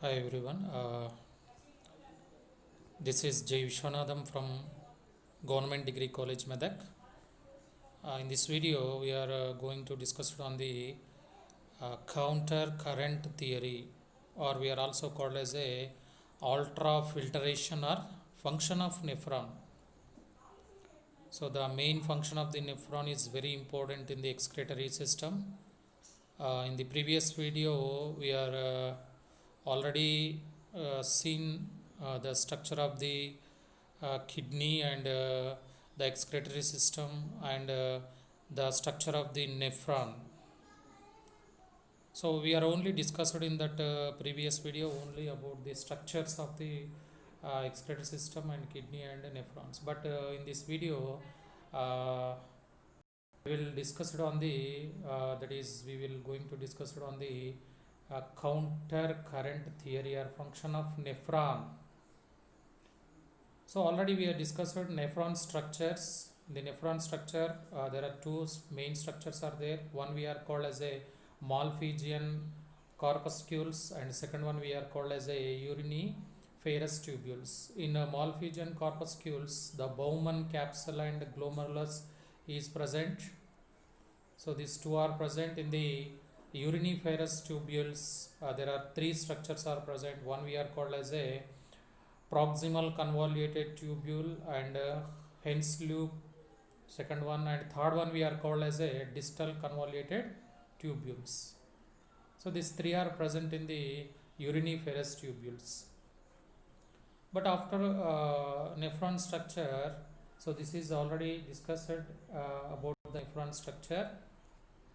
Hi everyone. This is Jay Vishwanathan from Government Degree College Medak. In this video, we are going to discuss on the counter current theory, or we are also called as a ultra filtration or function of nephron. So the main function of the nephron is very important in the excretory system. In the previous video, we are already seen the structure of the kidney and the excretory system and the structure of the nephron. So we are only discussed in that previous video only about the structures of the excretory system and kidney and nephrons. But in this video, uh, we will discuss it on the that is we will going to discuss it on the counter current theory or function of nephron. So already we have discussed nephron structures. In the nephron structure, there are two main structures are there. One we are called as a Malpighian corpuscles, and second one we are called as a uriniferous tubules. In Malpighian corpuscles, the Bowman capsule and glomerulus is present. So these two are present in the uriniferous tubules. There are three structures are present. One we are called as a proximal convoluted tubule and Hen's loop, second one, and third one we are called as a distal convoluted tubules. So these three are present in the uriniferous tubules. But after nephron structure, so this is already discussed about the nephron structure.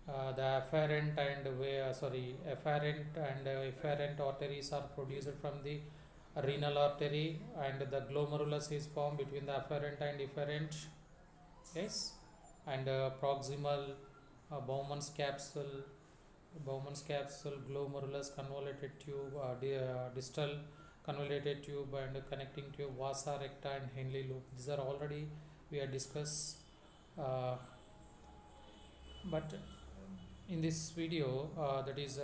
The afferent and efferent arteries are produced from the renal artery, and the glomerulus is formed between the afferent and efferent. Yes, and proximal Bowman's capsule, glomerulus, convoluted tube, distal convoluted tube, and connecting tube, vasa recta, and Henle loop. These are already we have discussed. Uh, but in this video, that is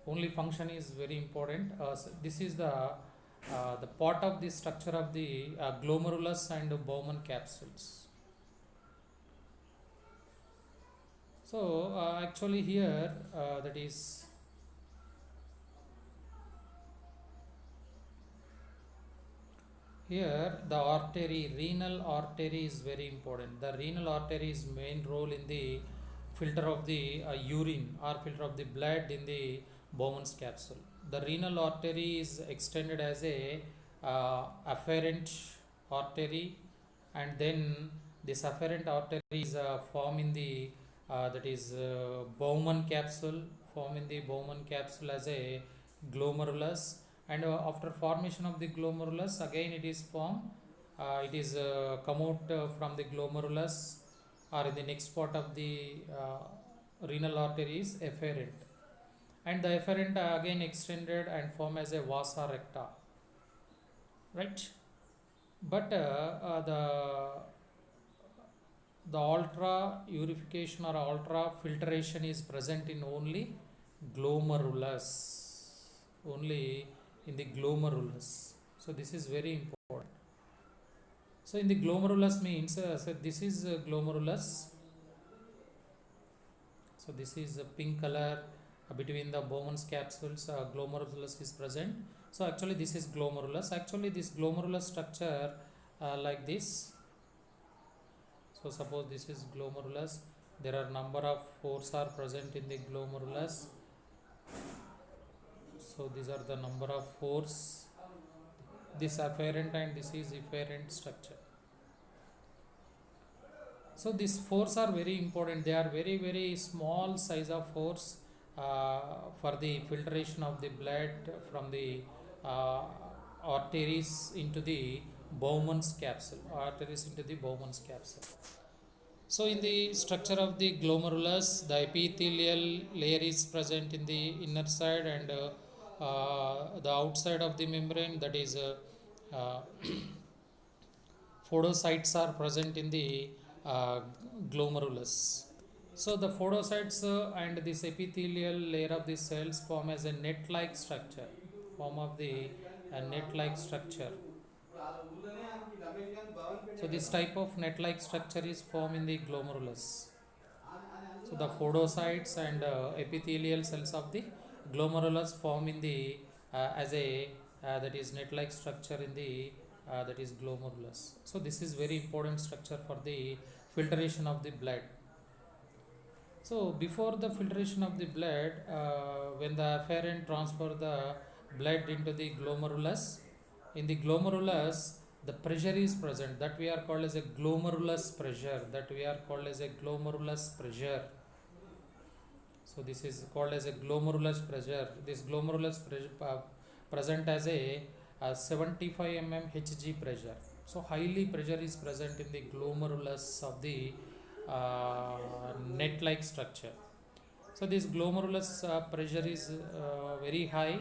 only function is very important. So this is the part of the structure of the glomerulus and Bowman capsules. So actually here that is here the renal artery is very important. The renal artery is main role in the filter of the urine or filter of the blood in the Bowman's capsule. The renal artery is extended as a afferent artery, and then this afferent artery is formed in the that is Bowman capsule, form in the Bowman capsule as a glomerulus, and after formation of the glomerulus again it is formed, it is come out from the glomerulus, or in the next part of the renal artery is efferent, and the efferent again extended and form as a vasa recta, right? But the ultra purification or ultra filtration is present in only glomerulus, only in the glomerulus. So this is very important. So in the glomerulus means so this is glomerulus. So this is a pink color between the Bowman's capsules. Glomerulus is present. So actually this is glomerulus. Actually this glomerulus structure like this. So suppose this is glomerulus. There are number of pores are present in the glomerulus. So these are the number of pores. This afferent and this is efferent structure. So these pores are very important. They are very small size of pores for the filtration of the blood from the uh, arteries into the Bowman's capsule. Arteries into the Bowman's capsule. So in the structure of the glomerulus, the epithelial layer is present in the inner side, and the outside of the membrane, that is uh, photocytes are present in the glomerulus. So the photocytes and this epithelial layer of the cells form as a net-like structure. form of the net-like structure. So this type of net-like structure is formed in the glomerulus. So the photocytes and epithelial cells of the glomerulus form in the as a that is net-like structure in the that is glomerulus. So this is very important structure for the filtration of the blood. So before the filtration of the blood, when the afferent transfer the blood into the glomerulus, in the glomerulus the pressure is present, that we are called as a glomerulus pressure, that we are called as a glomerulus pressure. So this is called as a glomerulus pressure. This glomerulus pressure present as a 75 mm Hg pressure. So highly pressure is present in the glomerulus of the net-like structure. So this glomerulus pressure is very high.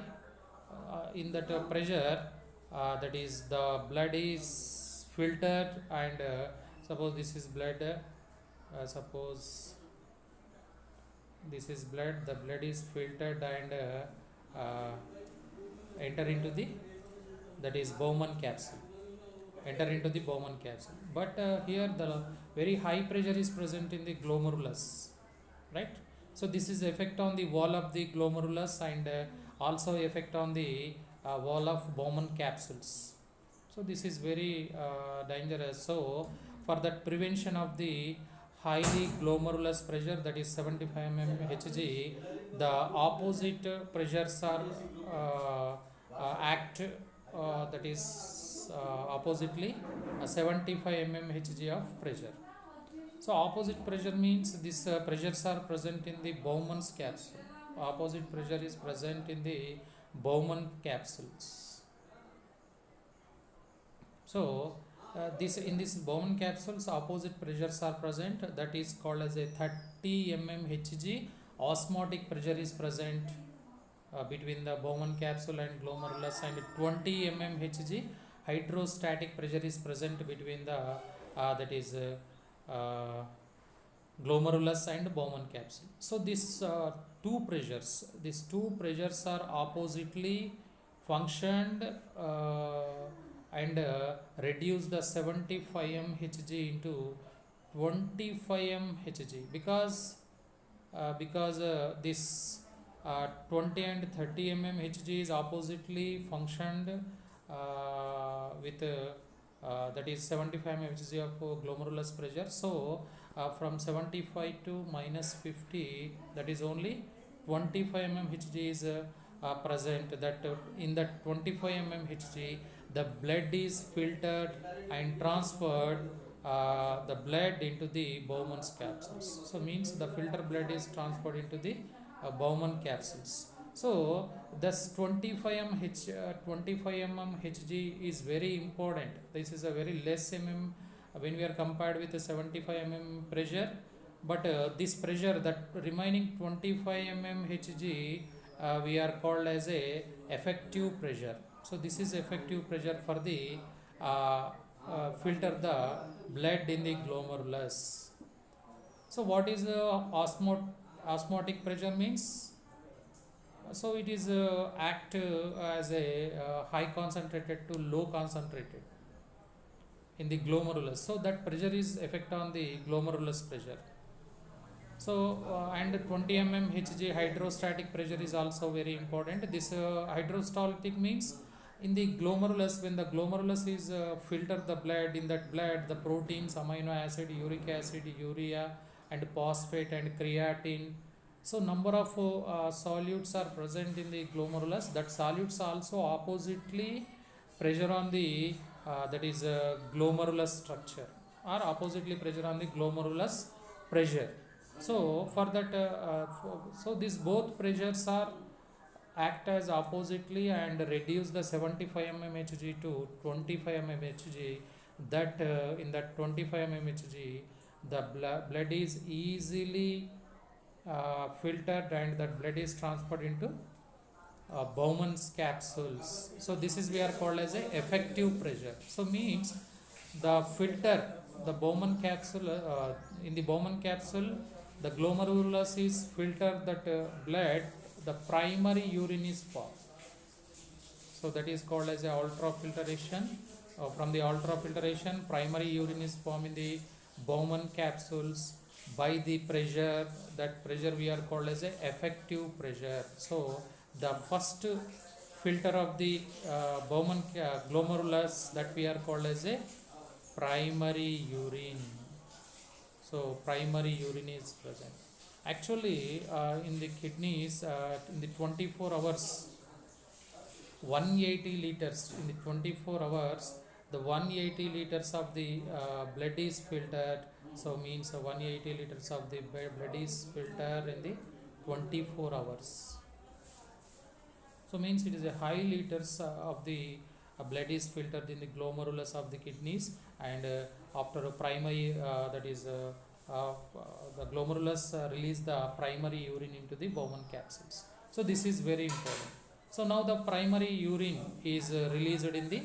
In that pressure, that is the blood is filtered, and suppose this is blood. Suppose this is blood. The blood is filtered and enter into the that is Bowman capsule. Enter into the Bowman capsule. But here the very high pressure is present in the glomerulus, right? So this is effect on the wall of the glomerulus and also effect on the wall of Bowman capsules. So this is very dangerous. So for that prevention of the highly glomerulus pressure, that is 75 mm Hg, the opposite pressures are act that is oppositely 75 mm Hg of pressure. So opposite pressure means these pressures are present in the Bowman's capsule. Opposite pressure is present in the Bowman capsules. So this in this Bowman capsules opposite pressures are present, that is called as a 30 mm Hg. Osmotic pressure is present between the Bowman capsule and glomerulus, and 20 mm Hg. Hydrostatic pressure is present between the that is glomerulus and Bowman capsule. So these these two pressures are oppositely functioned and reduce the 75 m Hg into 25 m Hg, because this 20 and 30 mm Hg is oppositely functioned with that is 75 mm Hg of glomerulus pressure. So from 75 to minus 50, that is only 25 mm Hg is present. That in that 25 mm Hg, the blood is filtered and transferred the blood into the Bowman's capsules. So means the filter blood is transferred into the Bowman capsules. So this 25 mm Hg is very important. This is a very less mm when we are compared with the 75 mm pressure. But this pressure, that remaining 25 mm Hg, we are called as a effective pressure. So this is effective pressure for the filter the blood in the glomerulus. So what is osmotic pressure means? So it is act as a high concentrated to low concentrated in the glomerulus. So that pressure is effect on the glomerulus pressure. So and 20 mm Hg hydrostatic pressure is also very important. This hydrostatic means in the glomerulus, when the glomerulus is filter the blood, in that blood the proteins, amino acid, uric acid, urea and phosphate and creatine. So number of solutes are present in the glomerulus. That solutes also oppositely pressure on the that is glomerulus structure, or oppositely pressure on the glomerulus pressure. So for that so these both pressures are act as oppositely and reduce the 75 mm Hg to 25 mm Hg. That in that 25 mm Hg, the blood is easily filtered and that blood is transferred into Bowman's capsules. So this is we are called as a effective pressure. So means the filter, the Bowman capsule, in the Bowman capsule, the glomerulus is filter that blood, the primary urine is formed. So that is called as a ultrafiltration. From the ultrafiltration, primary urine is formed in the Bowman capsules by the pressure. That pressure we are called as a effective pressure. So the first filter of the Bowman glomerulus, that we are called as a primary urine. So primary urine is present. Actually, in the kidneys, in the 24 hours, 180 liters in the 24 hours, the 180 liters of the blood is filtered. So means 180 liters of the blood is filtered in the 24 hours. So means it is a high liters of the blood is filtered in the glomerulus of the kidneys, and after a primary that is the glomerulus release the primary urine into the Bowman capsules. So this is very important. So now the primary urine is released in the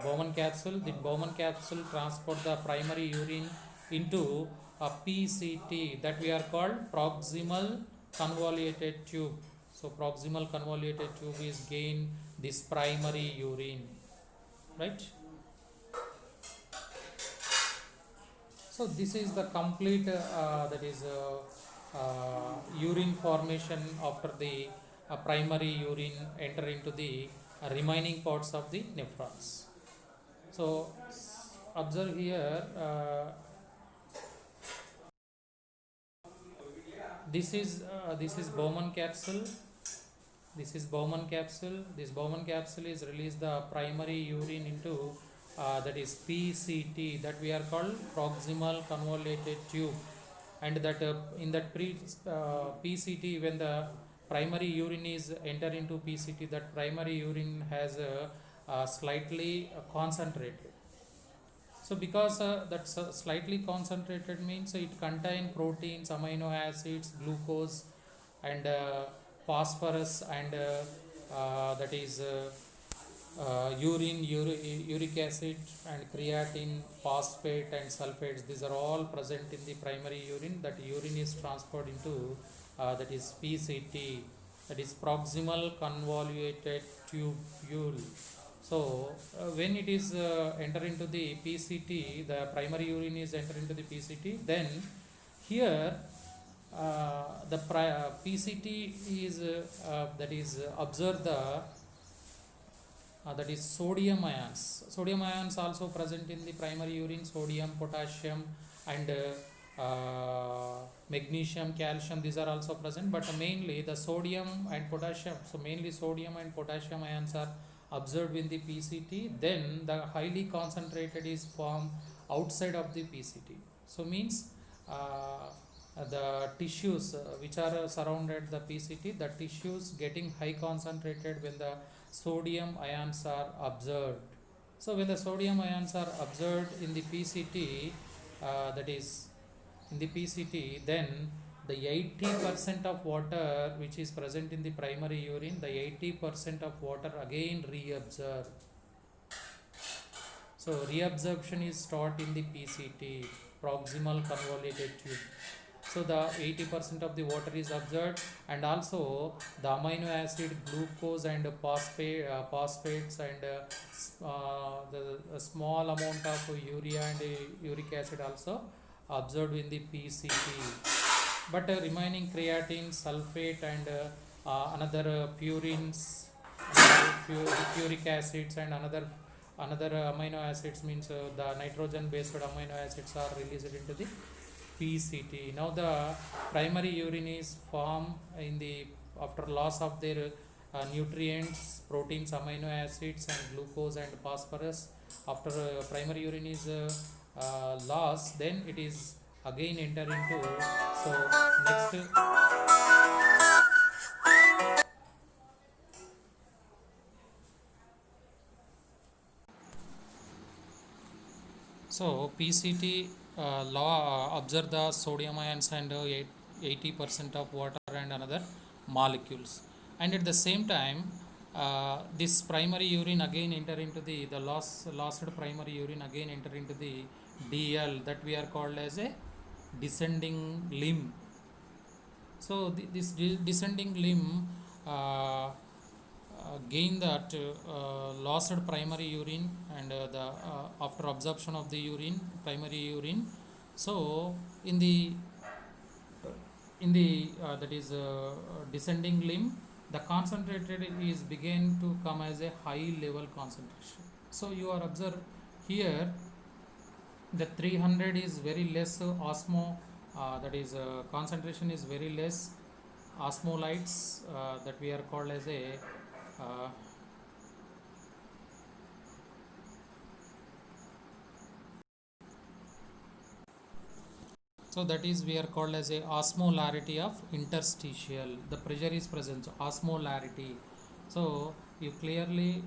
Bowman capsule. The Bowman capsule transport the primary urine into a PCT, that we are called proximal convoluted tube. So proximal convoluted tube is gain this primary urine, right? So this is the complete that is urine formation after the primary urine enter into the remaining parts of the nephrons. So observe here, this is Bowman capsule. This is Bowman capsule. This Bowman capsule is release the primary urine into that is PCT, that we are called proximal convoluted tube, and that in that PCT, when the primary urine is enter into PCT, that primary urine has slightly concentrated. So because that's slightly concentrated means it contain proteins, amino acids, glucose, and phosphorus, and that is urine, uric acid, and creatine, phosphate, and sulfates. These are all present in the primary urine. That urine is transferred into that is PCT, that is proximal convoluted tubule. So when it is enter into the PCT, the primary urine is enter into the PCT. Then here the PCT is that is observe the that is sodium ions. Sodium ions also present in the primary urine. Sodium, potassium, and magnesium, calcium. These are also present, but mainly the sodium and potassium. So mainly sodium and potassium ions are observed in the PCT. Then the highly concentrated is formed outside of the PCT. So means the tissues which are surrounded the PCT, the tissues getting high concentrated when the sodium ions are observed. So when the sodium ions are observed in the PCT, that is in the PCT, then the 80% of water which is present in the primary urine, the 80% of water again reabsorbed. So reabsorption is start in the PCT, proximal convoluted tube. So the 80% of the water is absorbed, and also the amino acid, glucose, and phosphates, and the small amount of urea and uric acid also observed in the PCT. But remaining creatine, sulfate, and another purines, uric acids, and another amino acids, means the nitrogen based amino acids are released into the PCT. Now the primary urine is formed in the after loss of their nutrients, proteins, amino acids, and glucose, and phosphorus. After primary urine is lost, then it is again enter into. So next. So PCT law observe the sodium ions and 80% of water and another molecules, and at the same time this primary urine again enter into the lost primary urine again enter into the DL, that we are called as a descending limb. So this descending limb gain that lost primary urine and the after absorption of the urine, primary urine. So in the that is descending limb, the concentrated is begin to come as a high level concentration. So you are observe here the 300 is very less osmo, that is concentration is very less osmolytes, that we are called as a uh, so that is we are called as a osmolarity of interstitial. The pressure is present, so osmolarity. So you clearly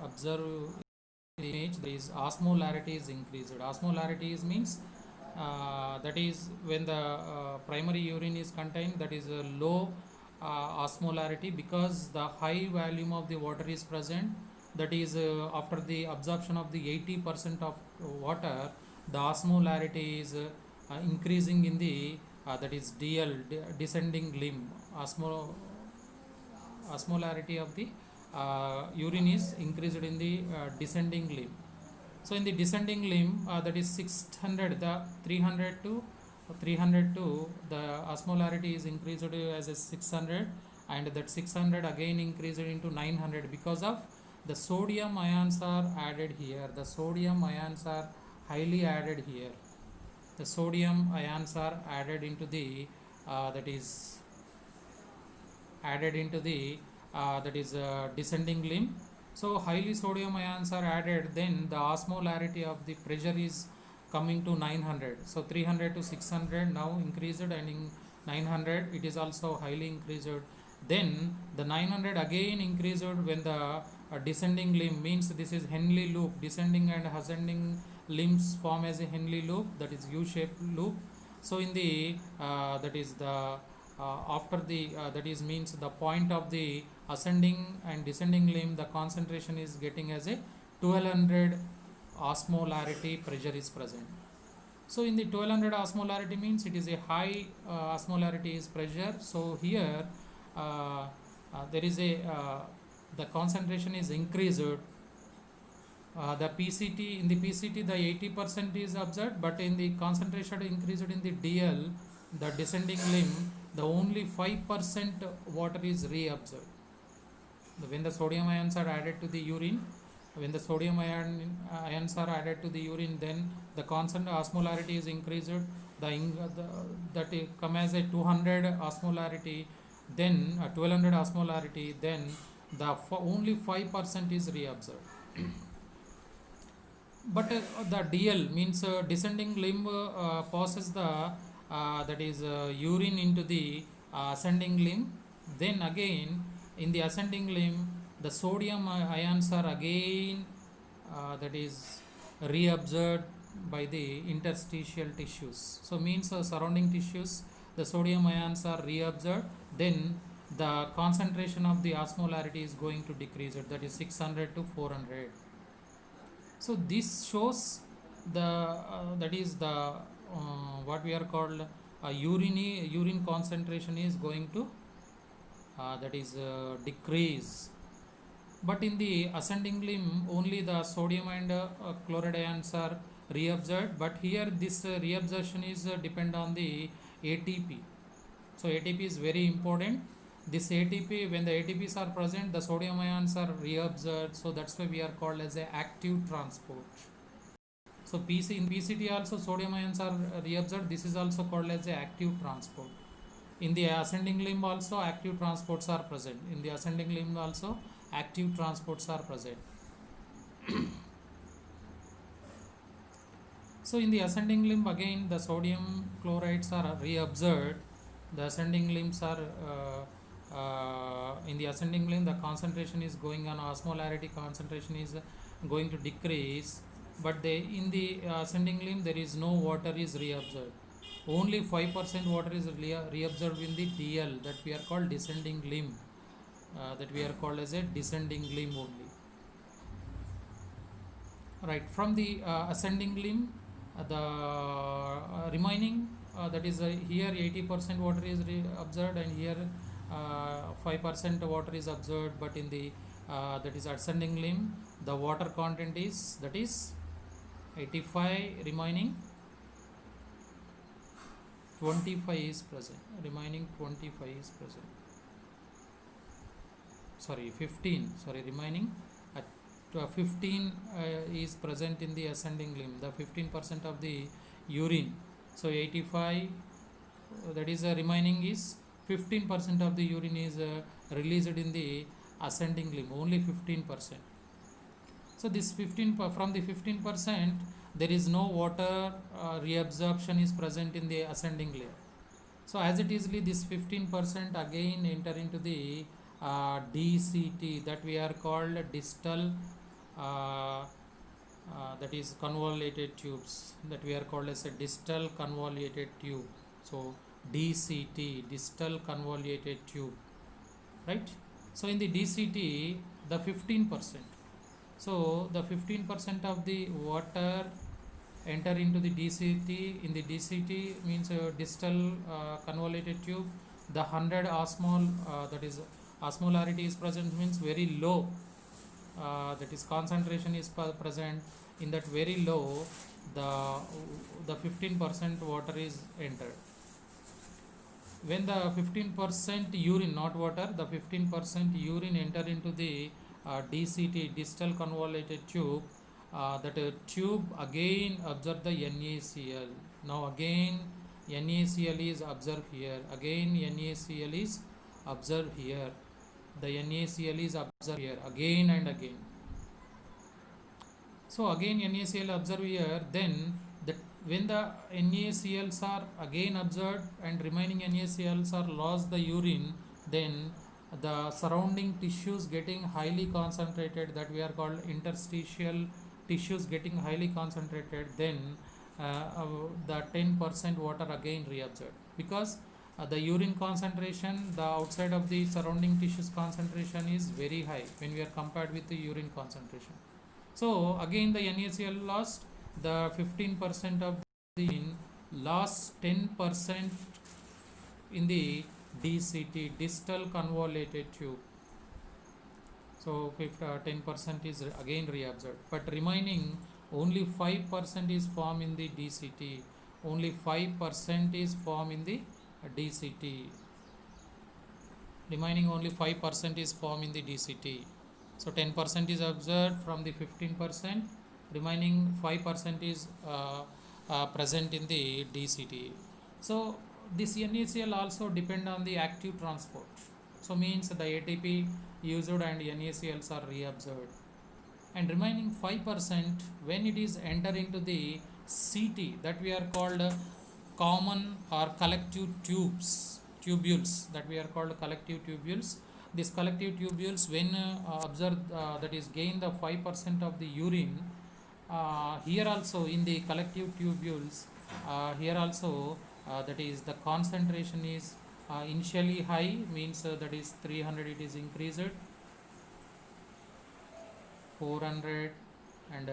observe image, there is osmolarity is increased. Osmolarity is means that is when the primary urine is contained, that is a low osmolarity, because the high volume of the water is present, that is after the absorption of the 80% of water, the osmolarity is increasing in the that is DL, descending limb. Osmolarity of the urine is increased in the descending limb. So in the descending limb, that is 600, the 300 to the osmolarity is increased as a 600, and that 600 again increased into 900 because of the sodium ions are added here. The sodium ions are highly added here. The sodium ions are added into the that is added into the that is descending limb. So highly sodium ions are added, then the osmolarity of the pressure is coming to 900. So 300 to 600 now increased, and in 900 it is also highly increased. Then the 900 again increased when the descending limb, means this is Henle loop, descending and ascending limbs form as a Henle loop, that is U-shaped loop. So in the that is the after the that is means the point of the ascending and descending limb, the concentration is getting as a 1200 osmolarity pressure is present. So in the 1200 osmolarity means it is a high osmolarity is pressure. So here there is a the concentration is increased. The PCT, in the PCT the 80% is observed, but in the concentration increased in the DL, the descending limb, the only 5% water is reabsorbed. When the sodium ions are added to the urine, when the sodium ions are added to the urine, then the constant osmolarity is increased. That come as a 200 osmolarity, then 1200 osmolarity, then the only 5% is reabsorbed. But the DL means descending limb passes the that is urine into the ascending limb. Then again in the ascending limb, the sodium ions are again that is reabsorbed by the interstitial tissues. So means surrounding tissues, the sodium ions are reabsorbed. Then the concentration of the osmolarity is going to decrease. That is 600 to 400. So this shows the that is the what we are called urine concentration is going to that is decrease. But in the ascending limb, only the sodium and chloride ions are reabsorbed. But here this reabsorption is depend on the ATP. So ATP is very important. This ATP, when the ATPs are present, the sodium ions are reabsorbed. So that's why we are called as a active transport. So in PCT also sodium ions are reabsorbed. This is also called as a active transport. In the ascending limb also active transports are present. In the ascending limb also active transports are present. So in the ascending limb again the sodium chlorides are reabsorbed. The ascending limbs are in the ascending limb the concentration is going on, osmolarity concentration is going to decrease, but in the ascending limb there is no water is reabsorbed. Only 5% water is reabsorbed in the DL, that we are called descending limb, that we are called as a descending limb only. Right, from the ascending limb the remaining that is here 80% water is observed, and here 5% water is observed, but in the that is ascending limb the water content is, that is 85, remaining 25 is present, remaining 25 is present, sorry 15, sorry remaining 15 is present in the ascending limb, the 15% of the urine. So 85, that is remaining is 15% of the urine is released in the ascending limb, only 15%. So this 15 from the 15% there is no water reabsorption is present in the ascending layer. So as it is, this 15% again enter into the DCT, that we are called distal that is convoluted tubes, that we are called as a distal convoluted tube. So DCT, distal convoluted tube, right? So in the DCT the 15%, so the 15% of the water enter into the DCT. In the DCT means distal convoluted tube, the 100 osmol that is osmolarity is present, means very low, that is concentration is present. In that very low, the 15% water is entered. When the 15% urine, not water, the 15% urine enter into the DCT, distal convoluted tube, that tube again observe the NaCl. Now again NaCl is observed here, again NaCl is observed here, the NaCl is observed here again and again. So again NaCl observed here, then the when the NaCls are again observed and remaining NaCls are lost the urine, then the surrounding tissues getting highly concentrated, that we are called interstitial tissues getting highly concentrated, then the 10% water again reabsorbed, because the urine concentration, the outside of the surrounding tissues concentration is very high when we are compared with the urine concentration. So again the NaCl lost, the 15% of the urine lost 10% in the DCT, distal convoluted tube. So 10% is again reabsorbed, but remaining only 5% is formed in the DCT, only 5% is formed in the DCT, remaining only 5% is formed in the DCT. So 10% is observed from the 15%, remaining 5% is present in the DCT. So this NaCl also depend on the active transport. So means the ATP used and NaCls are reabsorbed, and remaining 5% when it is enter into the CT, that we are called common or collective tubules, that we are called collective tubules. These collective tubules when observed, that is gain the 5% of the urine, here also in the collective tubules, here also that is the concentration is initially high, means that is 300, it is increased 400 and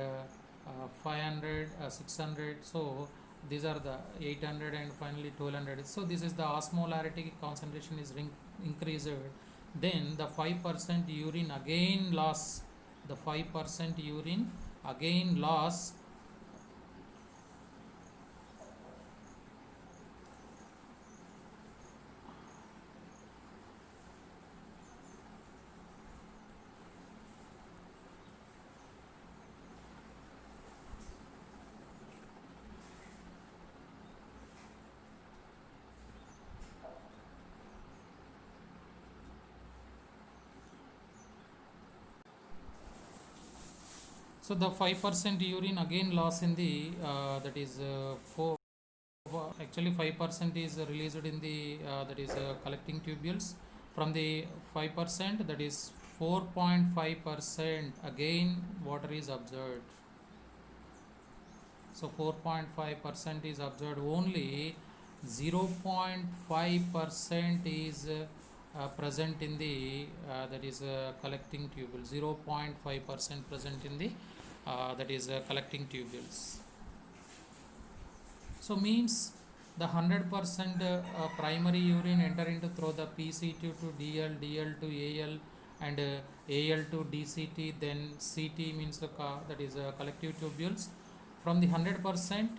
500, 600, so these are the 800 and finally 1200. So this is the osmolarity concentration is increased, then the 5% urine again loss, the 5% urine again loss, so the 5% urine again loss in the that is 4, actually 5% is released in the that is collecting tubules. From the 5%, that is 4.5% again water is observed. So 4.5% is observed, only 0.5% is present in the that is collecting tubule, 0.5% present in the that is collecting tubules. So means The 100% primary urine enter into through the PCT to DL, DL to AL, and AL to DCT. Then CT means that is collective tubules. From the 100%,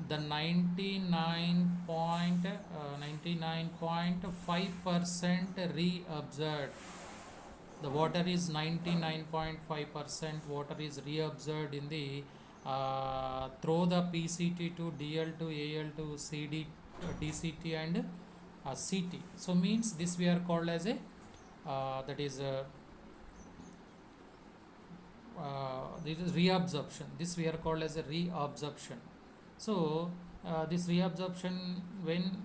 the 99.5% reabsorbed. The water is 99.5% water is reabsorbed in the through the PCT to DL to AL to CD, DCT and CT. So means this we are called as a that is this is reabsorption. This we are called as a reabsorption. So this reabsorption when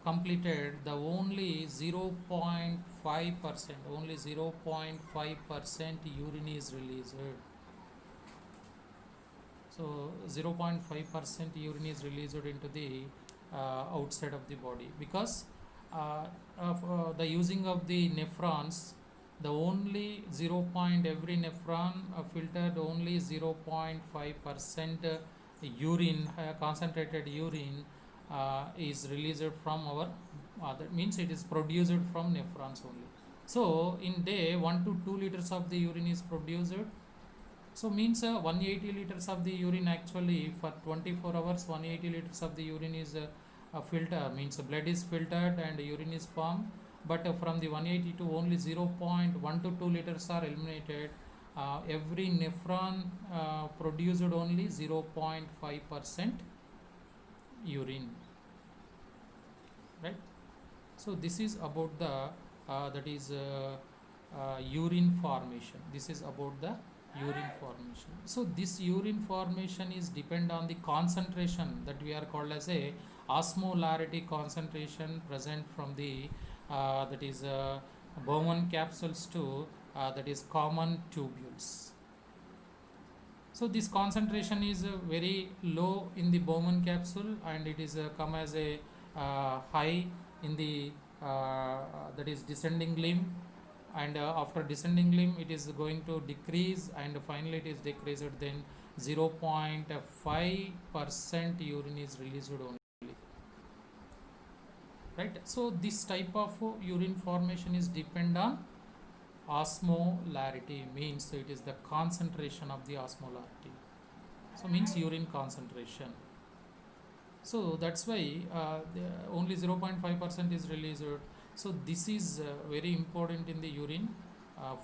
completed, the only 0.5%, only 0.5% urine is released. So 0.5% urine is released into the outside of the body, because of the using of the nephrons, the only 0. Every nephron filtered only 0.5% urine, concentrated urine is released from our that means it is produced from nephrons only. So in day 1 to 2 liters of the urine is produced. So means 180 liters of the urine, actually for 24 hours 180 liters of the urine is filter, means blood is filtered and urine is formed, but from the 180 to only 0.1 to 2 liters are eliminated. Every nephron produced only 0.5% urine, right? So this is about the that is urine formation. This is about the urine formation. So this urine formation is depend on the concentration that we are called as a osmolarity concentration present from the that is Bowman capsules to that is common tubules. So this concentration is very low in the Bowman capsule, and it is come as a high in the that is descending limb, and after descending limb it is going to decrease, and finally it is decreased, then 0.5% urine is released only, right? So this type of urine formation is depend on osmolarity, means it is the concentration of the osmolarity. So means urine concentration. So that's why only 0.5% is released. So this is very important in the urine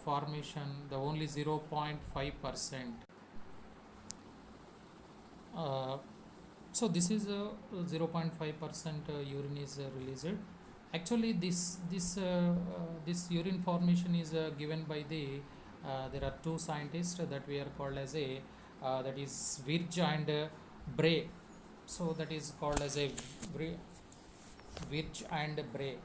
formation, the only 0.5%. So this is 0.5% urine is released. Actually this urine formation is given by the there are two scientists that we are called as a that is Virch and Bray. So that is called as a Virch and Bray.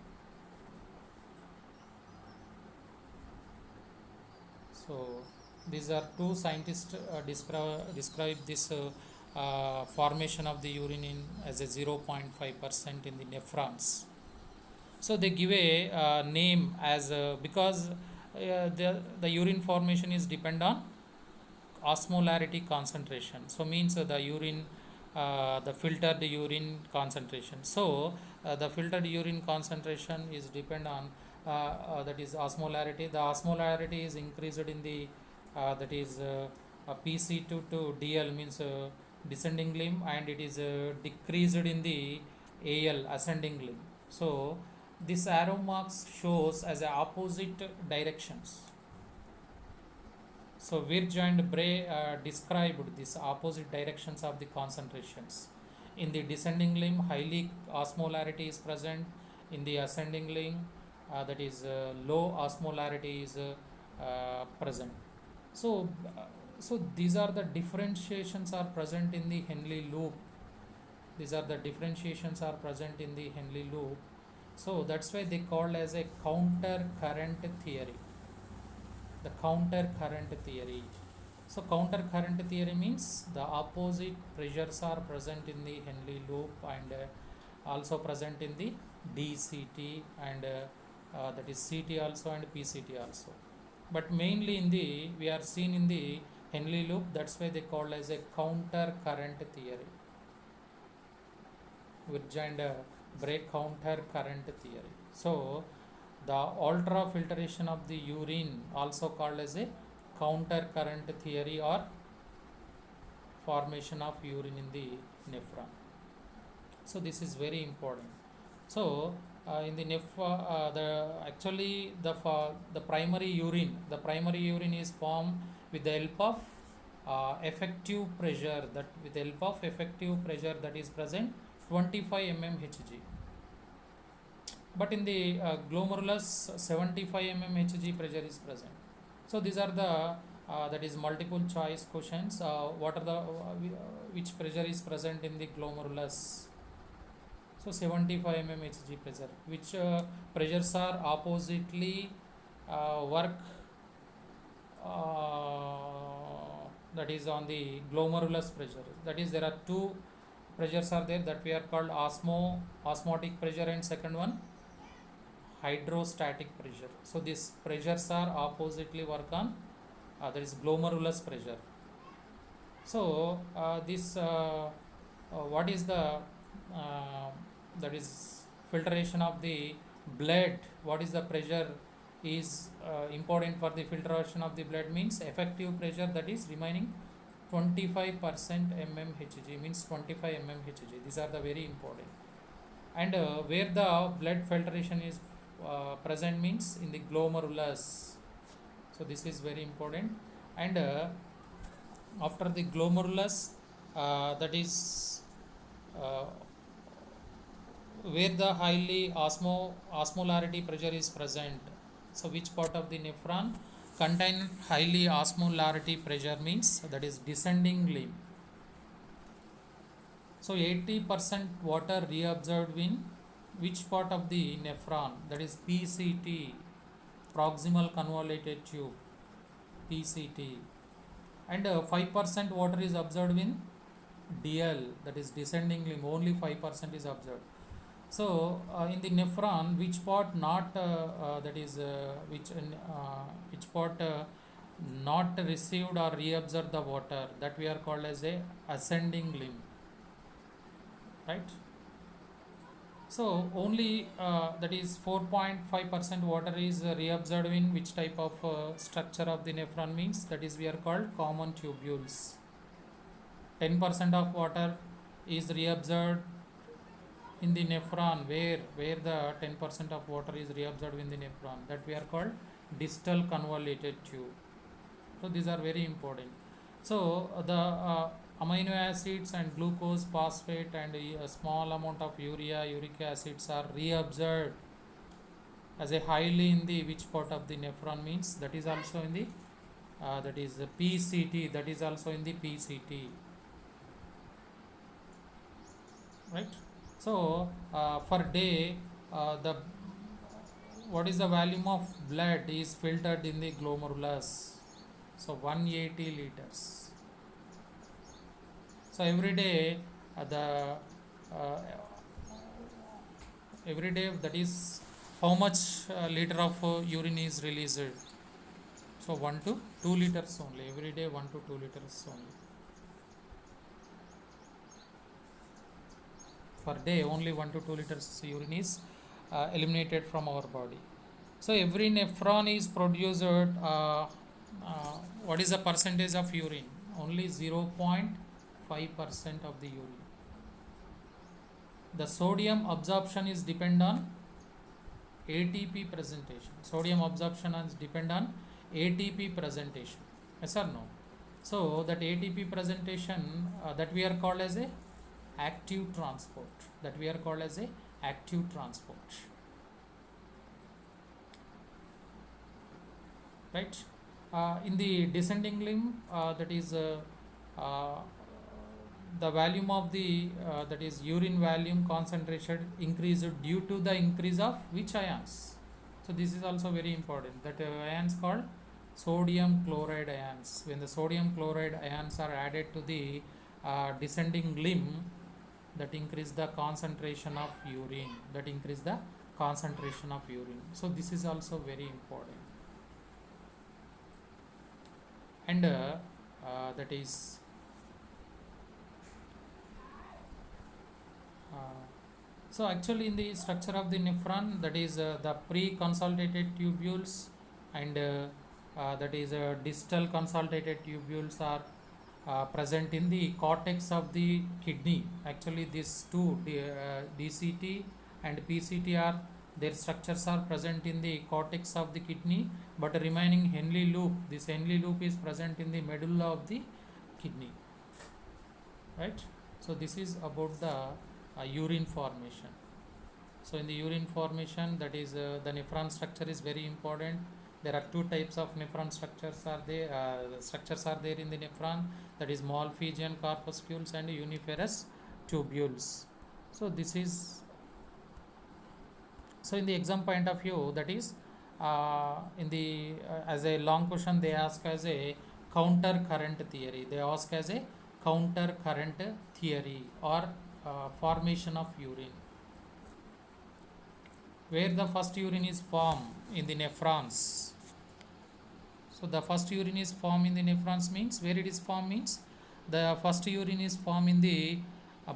So these are two scientists describe this formation of the urine in as a 0.5% in the nephrons. So they give a name as because the urine formation is depend on osmolarity concentration. So means the urine the filtered urine concentration. So the filtered urine concentration is depend on that is osmolarity. The osmolarity is increased in the that is PC2 to DL, means descending limb, and it is decreased in the AL, ascending limb. So this arrow marks shows as a opposite directions. So Virch and Bray described these opposite directions of the concentrations. In the descending limb, highly osmolarity is present. In the ascending limb, that is low osmolarity is present. So, so these are the differentiations are present in the Henle loop. These are the differentiations are present in the Henle loop. So that's why they called as a counter current theory. The counter current theory. So counter current theory means the opposite pressures are present in the Henle loop, and also present in the DCT, and that is CT also, and PCT also. But mainly in the we are seen in the Henle loop. That's why they call as a counter current theory. Wirtz and Brake counter current theory. So the ultrafiltration of the urine, also called as a counter current theory or formation of urine in the nephron. So this is very important. So in the the actually the primary urine is formed with the help of effective pressure, that with the help of effective pressure that is present 25 mmHg. But in the glomerulus 75 mmHg pressure is present. So these are the that is multiple choice questions. What are the which pressure is present in the glomerulus? So 75 mmHg pressure. Which pressures are oppositely work that is on the glomerulus pressure. That is, there are two pressures are there that we are called osmotic pressure, and second one hydrostatic pressure. So these pressures are oppositely work on that is glomerulus pressure. So this what is the that is filtration of the blood? What is the pressure is important for the filtration of the blood? Means effective pressure that is remaining 25% mmHg, means 25 mmHg. These are the very important. And where the blood filtration is present means in the glomerulus. So this is very important. And after the glomerulus, that is where the highly osmolarity pressure is present. So which part of the nephron contain highly osmolarity pressure means that is descending limb. So 80% water reabsorbed in which part of the nephron? That is PCT, proximal convoluted tube, PCT. And 5% water is absorbed in DL, that is descending limb, only 5% is observed. So in the nephron, which part not that is which part not received or reabsorbed the water, that we are called as a ascending limb, right? So only that is 4.5% water is reabsorbed in which type of structure of the nephron means that is we are called common tubules. 10% of water is reabsorbed in the nephron, where the 10% of water is reabsorbed in the nephron, that we are called distal convoluted tube. So these are very important. So the amino acids and glucose, phosphate, and a small amount of urea, uric acids are reabsorbed as a highly in the which part of the nephron means that is also in the that is the PCT, that is also in the PCT, right? So per day the what is the volume of blood is filtered in the glomerulus? So 180 liters. So every day the uh, every day that is how much liter of urine is released? So 1 to 2 liters only, every day 1 to 2 liters only. Per day only 1 to 2 liters urine is eliminated from our body. So every nephron is produced what is the percentage of urine? Only 0.5% of the urine. The sodium absorption is depend on ATP presentation. Sodium absorption is depend on ATP presentation. Yes or no? So that ATP presentation that we are called as a active transport. That we are called as a active transport. Right? In the descending limb, that is the volume of the that is urine volume concentration increased due to the increase of which ions? So this is also very important. That ions called sodium chloride ions. When the sodium chloride ions are added to the descending limb, that increase the concentration of urine. That increase the concentration of urine. So this is also very important. And that is So actually in the structure of the nephron, that is the pre-consolidated tubules and that is distal consolidated tubules are present in the cortex of the kidney. Actually these two DCT and PCT are, their structures are present in the cortex of the kidney, but the remaining Henle loop, this Henle loop is present in the medulla of the kidney, right? So this is about the urine formation. So in the urine formation, that is the nephron structure is very important. There are two types of nephron structures are there in the nephron, that is Malpighian corpuscles and uniferous tubules. So this is, so in the exam point of view, that is in the as a long question they ask as a counter current theory. They ask as a counter current theory or formation of urine, where the first urine is formed in the nephrons. So the first urine is formed in the nephrons means, where it is formed means, the first urine is formed in the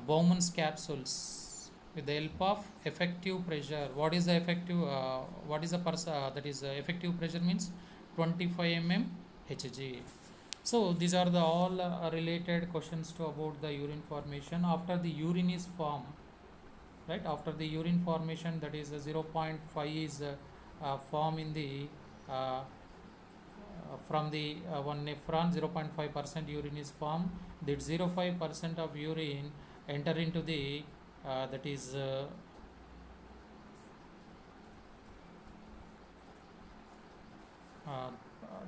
Bowman's capsules with the help of effective pressure. What is the effective? What is the that is effective pressure means 25 mm Hg. So these are the all related questions to about the urine formation. After the urine is formed, right? After the urine formation, that is 0.5 is formed in the from the one nephron, 0.5% urine is formed. That 0.5% of urine enter into the that is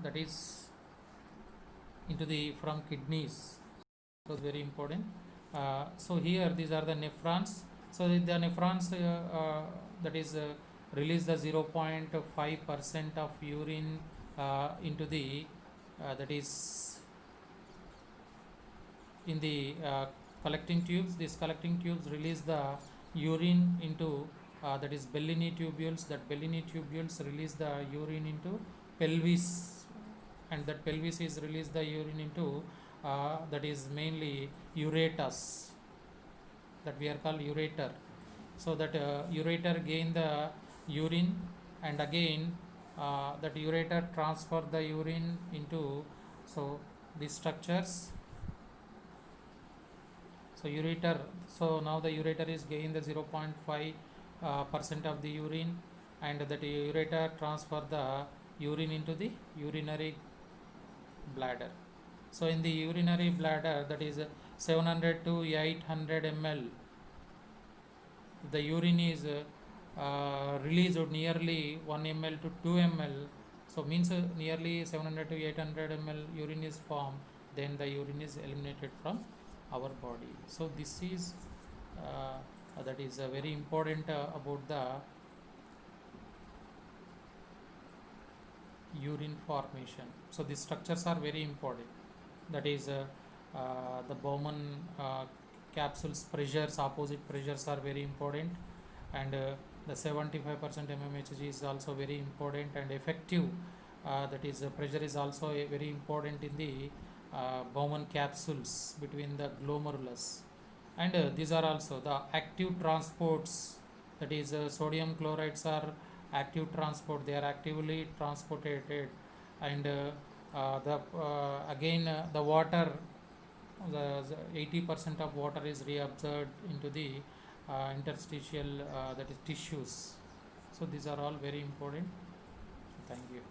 that is into the from kidneys. So very important. So here these are the nephrons. So the nephrons that is release the 0.5% of urine into the that is in the collecting tubes. These collecting tubes release the urine into that is Bellini tubules. That Bellini tubules release the urine into pelvis, and that pelvis is release the urine into that is mainly ureters, that we are called ureter. So that ureter gain the urine, and again that ureter transfer the urine into, so these structures. So ureter, so now the ureter is gain the 0.5 percent of the urine, and that ureter transfer the urine into the urinary bladder. So in the urinary bladder, that is 700 to 800 ml, the urine is released nearly 1 ml to 2 ml. So means nearly 700 to 800 ml urine is formed, then the urine is eliminated from our body. So this is that is very important about the urine formation. So these structures are very important. That is the Bowman capsules pressures, opposite pressures are very important, and the 75% mmHg is also very important, and effective that is pressure is also very important in the Bowman capsules between the glomerulus. And these are also the active transports, that is sodium chlorides are active transport, they are actively transported, and the again the water, the 80% of water is reabsorbed into the interstitial that is tissues. So these are all very important. So thank you.